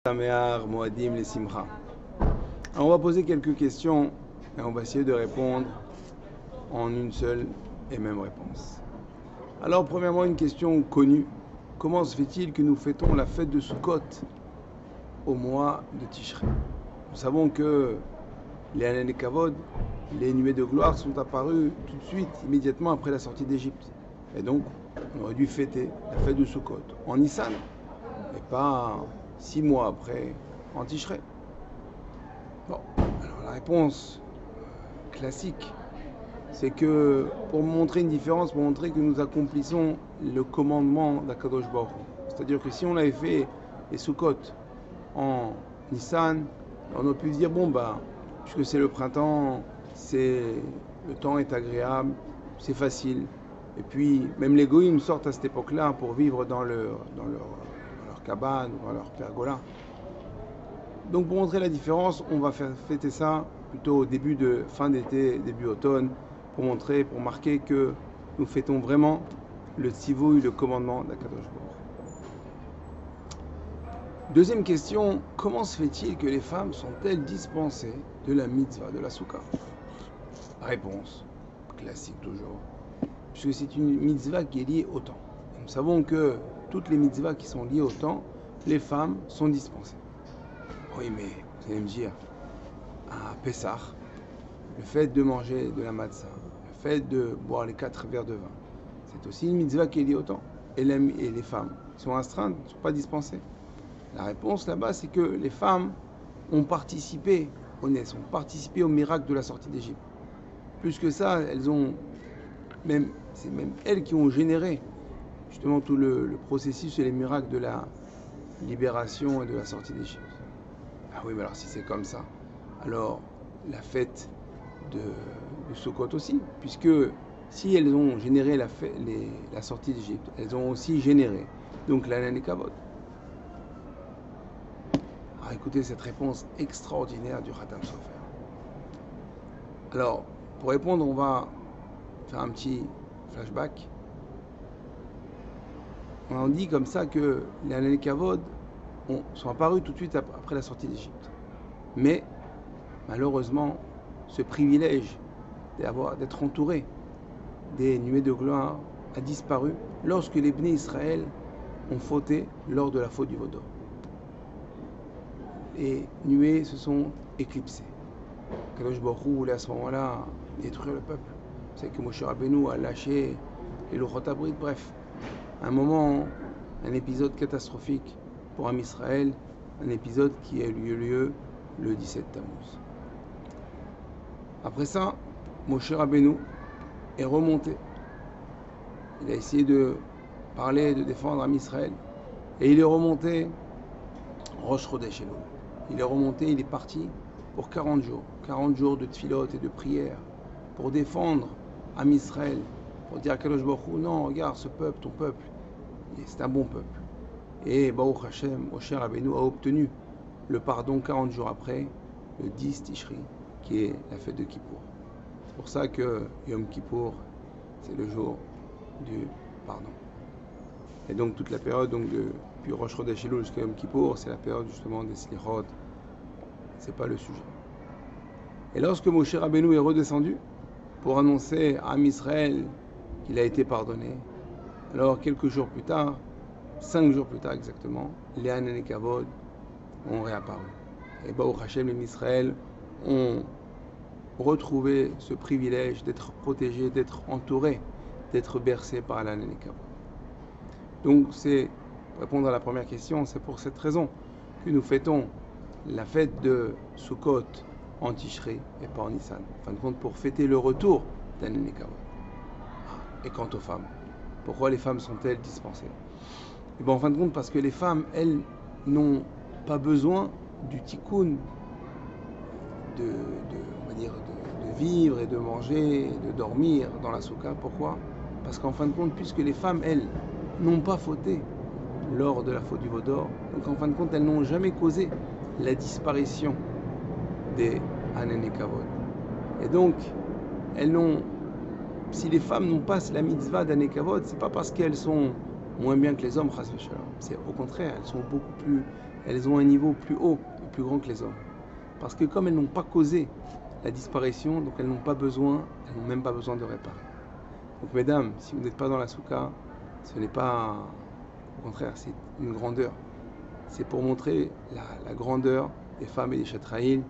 Sameach, Moadim, les Simcha. Alors on va poser quelques questions et on va essayer de répondre en une seule et même réponse. Alors premièrement, une question connue. Comment se fait-il que nous fêtons la fête de Sukkot au mois de Tishrei? Nous savons que les Hanen Kavod, les nuées de gloire sont apparues tout de suite, immédiatement après la sortie d'Égypte. Et donc, on aurait dû fêter la fête de Sukkot en Nissan, et pas 6 mois après en Tishrei. Bon, alors la réponse classique, c'est que pour montrer une différence, pour montrer que nous accomplissons le commandement d'Akadosh Baruch Hu. C'est-à-dire que si on avait fait les Sukkot en Nissan, on aurait pu dire, bon bah, puisque c'est le printemps, le temps est agréable, c'est facile. Et puis, même les goïms sortent à cette époque-là pour vivre dans leur cabane ou dans leur pergola. Donc pour montrer la différence, on va faire fêter ça plutôt au début de fin d'été, début automne, pour marquer que nous fêtons vraiment le tzivouï, le commandement d'Akadosh Baruch. Deuxième question, comment se fait-il que les femmes sont-elles dispensées de la mitzvah de la soukha? Réponse, classique toujours, puisque c'est une mitzvah qui est liée au temps. Et nous savons que toutes les mitzvahs qui sont liées au temps, les femmes sont dispensées. Oui, mais vous allez me dire, à Pessah, le fait de manger de la matzah, le fait de boire les 4 verres de vin, c'est aussi une mitzvah qui est liée au temps. Et les femmes sont astreintes, ne sont pas dispensées. La réponse là-bas, c'est que les femmes ont participé au miracle de la sortie d'Égypte. Plus que ça, c'est même elles qui ont généré justement tout le processus et les miracles de la libération et de la sortie d'Égypte. Ah oui, mais alors si c'est comme ça, alors la fête de Sukkot aussi, puisque si elles ont généré la sortie d'Égypte, elles ont aussi généré donc la Hanen Kavod. Alors écoutez cette réponse extraordinaire du Khatam Sofer. Alors, pour répondre, on va faire un petit flashback. On dit comme ça que les Hanen Kavod sont apparus tout de suite après la sortie d'Égypte. Mais, malheureusement, ce privilège d'être entouré des nuées de gloire a disparu lorsque les Bnei Israël ont fauté lors de la faute du Vaudor. Les nuées se sont éclipsées. Kadosh Baruch Hu voulait à ce moment-là détruire le peuple. C'est que Moshe Rabbeinu a lâché les Luchot Abrit. Bref, un épisode catastrophique pour Am Israël, un épisode qui a eu lieu le 17 Tammuz. Après ça, Moshe Rabbeinu est remonté. Il a essayé de parler, de défendre Am Israël. Et il est remonté Rosh Chodesh Elul. Il est parti pour 40 jours. 40 jours de tfilot et de prière pour défendre Am Israël, pour dire à Kadosh Baruch Hu, non, regarde ce peuple, ton peuple, c'est un bon peuple. Et Baruch Hashem, Moshe Rabbeinu a obtenu le pardon 40 jours après, le 10 Tishri, qui est la fête de Kippour. C'est pour ça que Yom Kippour, c'est le jour du pardon. Et donc toute la période, depuis Rosh Chodesh Elul jusqu'à Yom Kippour, c'est la période justement des Slichot. C'est pas le sujet. Et lorsque Moshe Rabbeinu est redescendu pour annoncer à Am Israël qu'il a été pardonné, alors quelques jours plus tard, 5 jours plus tard exactement, les Hanen Kavod ont réapparu. Et Baruch Hashem, les Israël ont retrouvé ce privilège d'être protégés, d'être entourés, d'être bercés par la Hanen Kavod. Donc pour répondre à la première question, c'est pour cette raison que nous fêtons la fête de Sukkot en Tishrei et pas en Nissan. En fin de compte, pour fêter le retour d'Hanen Kavod. Et quant aux femmes, pourquoi les femmes sont-elles dispensées? Et bien, en fin de compte, parce que les femmes, elles, n'ont pas besoin du tikkun, de vivre et de manger, et de dormir dans la soukha. Pourquoi? Parce qu'en fin de compte, puisque les femmes, elles, n'ont pas fauté lors de la faute du Vaudor, donc en fin de compte, elles n'ont jamais causé la disparition des Hanen Kavod. Et donc, si les femmes n'ont pas la mitzvah d'Hanen Kavod, c'est pas parce qu'elles sont moins bien que les hommes, chas v'shalom. C'est au contraire, elles ont un niveau plus haut et plus grand que les hommes. Parce que comme elles n'ont pas causé la disparition, donc elles n'ont même pas besoin de réparer. Donc mesdames, si vous n'êtes pas dans la soukha, ce n'est pas, au contraire, c'est une grandeur. C'est pour montrer la grandeur des femmes et des chatraïl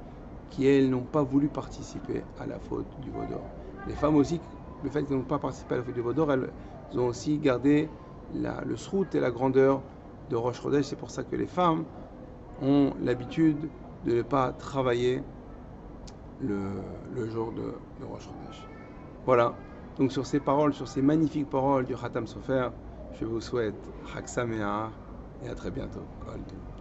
qui, elles, n'ont pas voulu participer à la faute du veau d'or. Les femmes aussi, le fait qu'elles n'ont pas participé à la faute du veau d'or, elles ont aussi gardé le srout et la grandeur de Rosh Chodesh. C'est pour ça que les femmes ont l'habitude de ne pas travailler le jour de Rosh Chodesh. Voilà. Donc sur ces paroles, sur ces magnifiques paroles du Khatam Sofer, je vous souhaite Chag Sameach et à très bientôt. Kol Tov.